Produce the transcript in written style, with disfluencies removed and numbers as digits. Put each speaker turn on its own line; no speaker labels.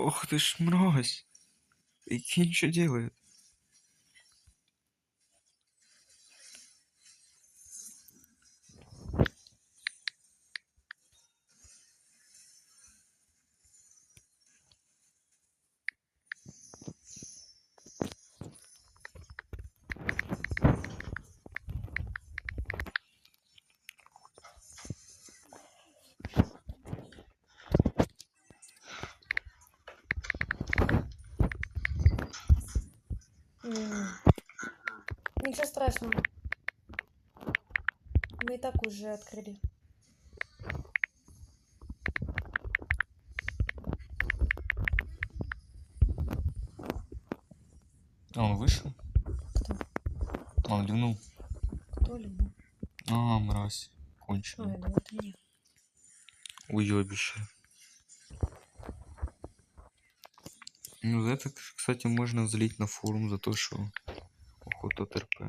Ох ты ж мразь. Прикинь, что делает.
Ничего страшного. Мы и так уже открыли.
А он вышел?
Кто?
Он ливнул.
Кто либо?
А, мразь.
А,
Конченый.
я думаю, это не.
Уёбище. Ну, за это, кстати, можно злить на форум за то, что охота ТРП.